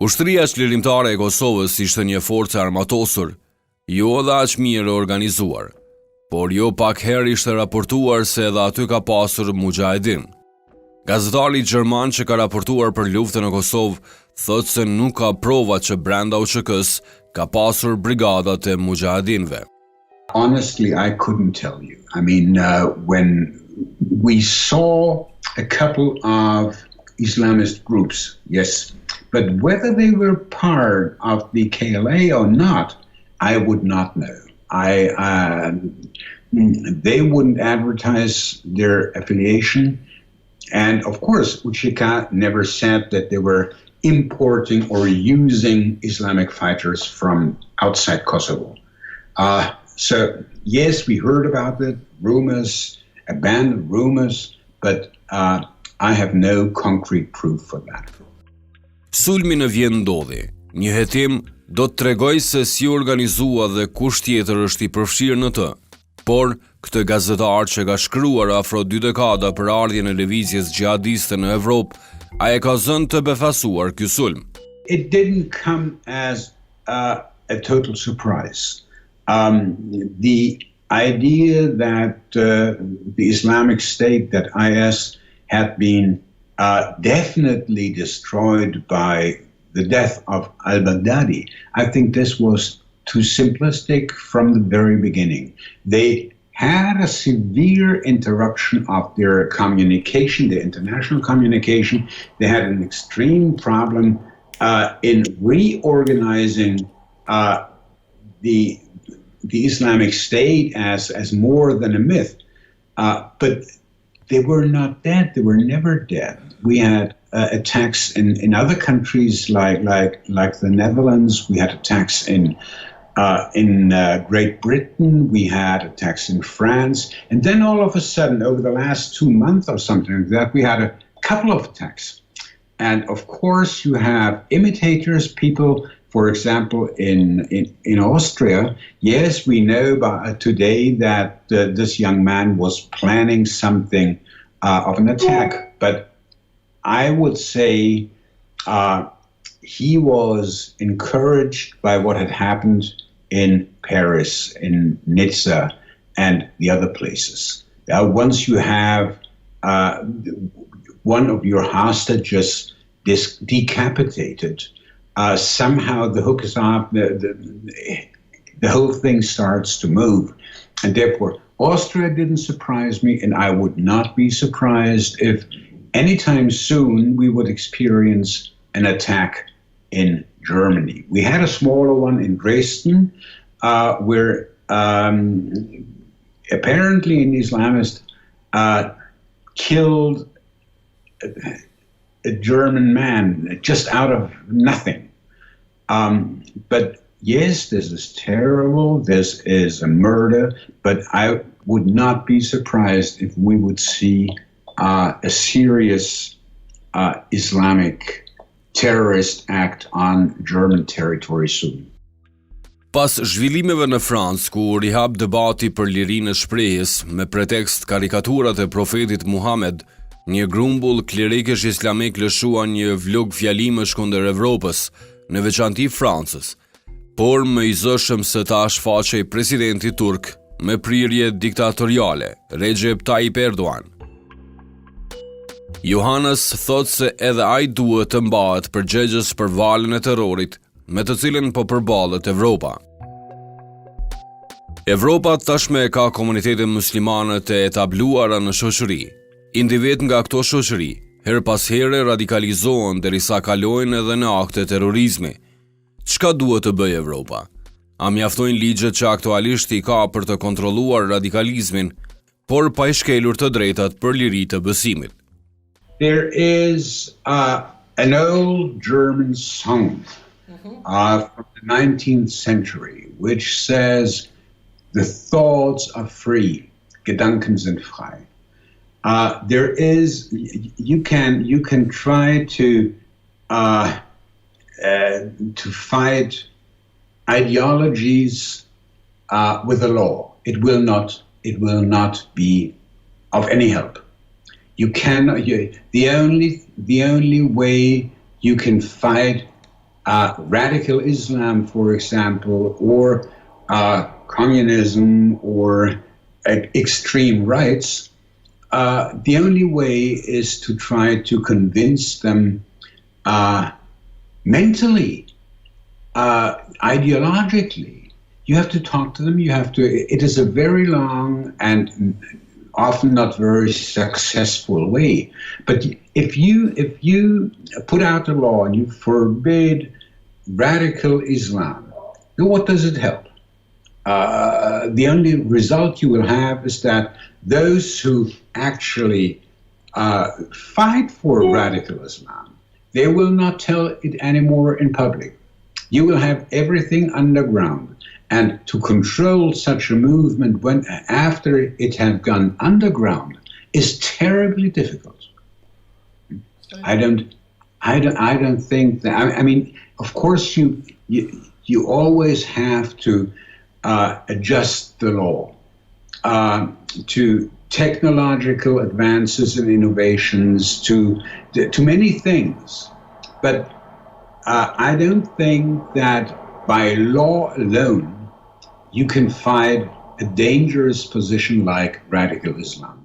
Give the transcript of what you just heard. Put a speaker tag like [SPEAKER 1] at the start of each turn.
[SPEAKER 1] Ushtria çlirimtare e Kosovës ishte një forcë armatosur, jo edhe aq mirë organizuar, por jo pak herë ishte raportuar se edhe aty ka pasur muxhahedin. Gazetari gjerman që ka raportuar për luftën në Kosovë thotë se nuk ka prova që brenda UÇK-s ka pasur brigadat e muxhahedineve.
[SPEAKER 2] Honestly, I couldn't tell you. I mean, when we saw a couple of Islamist groups, yes, but whether they were part of the KLA or not, I would not know. They wouldn't advertise their affiliation. And of course, UÇK never said that they were importing or using Islamic fighters from outside Kosovo. So yes, we heard about it, rumors, abandoned rumors, but I have no concrete proof for that.
[SPEAKER 1] Sulmi në Vjen ndodhi. Një hetim do të tregoj se si organizua dhe kush tjetër është i përfshirë në të. Por këtë gazetar që ka shkruar afro 2 dekada për ardhjen e lëvizjes gjihadiste në Evropë, ai e ka zënë të befasuar ky sulm.
[SPEAKER 2] It didn't come as a total surprise. The idea that the Islamic State, that IS, had been definitely destroyed by the death of al-Baghdadi, I think this was too simplistic from the very beginning. They had a severe interruption of their communication, their international communication. They had an extreme problem in reorganizing the Islamic State as more than a myth. But they were not dead. They were never dead. We had attacks in other countries like the Netherlands. We had attacks in Great Britain. We had attacks in France. And then all of a sudden, over the last 2 months or something like that, we had a couple of attacks. And of course, you have imitators, people, for example, in Austria. Yes, we know today that this young man was planning something of an attack, but I would say he was encouraged by what had happened in Paris, in Nizza, and the other places. Once you have one of your hostages decapitated, somehow the hook is off, the whole thing starts to move. And therefore, Austria didn't surprise me, and I would not be surprised if anytime soon we would experience an attack in Germany. We had a smaller one in Dresden, where apparently an Islamist killed a German man just out of nothing. But yes, this is terrible. This is a murder. But I would not be surprised if we would see a serious Islamic terrorist act on German territory soon.
[SPEAKER 1] Pas zhvillimeve në Francë, ku rihap debati për lirinë e shprehjes me pretekst karikaturat e profetit Muhammed, një grumbull klerikësh islamik lëshuan një vlog fjalësh kundër Evropës, në veçanti Francës, por më i zëshëm se ta shfaqej presidenti turk me prirje diktatoriale, Recep Tayyip Erdogan. Johannes thot se edhe ai duhet të mbahet përgjegjës për valën e terrorit me të cilën po përballet Evropa. Evropa tashme ka komunitete muslimane të etabluara në shoqëri. Individ nga këto shoqëri, her pas here radikalizohen derisa kalojnë edhe në akte terrorizmi. Çka duhet të bëjë Evropa? A mjaftojnë ligjet që aktualisht i ka për të kontrolluar radikalizmin, por pa i shkelur të drejtat për liri të besimit?
[SPEAKER 2] There is an old German song from the 19th century which says, "The thoughts are free, Gedanken sind frei." There is, you can try to fight ideologies with the law. It will not be of any help. The only way you can fight Radical Islam, for example, or communism or extreme rights, the only way is to try to convince them mentally, ideologically. You have to talk to them. It is a very long and often not very successful way. But if you put out a law and you forbid radical Islam, then what does it help? The only result you will have is that those who actually fight for radical Islam, they will not tell it anymore in public. You will have everything underground. And to control such a movement after it has gone underground is terribly difficult. I don't think that. I mean, of course, you always have to adjust the law to technological advances and innovations, to many things. But I don't think that by law alone you can fight a dangerous position like radical Islam.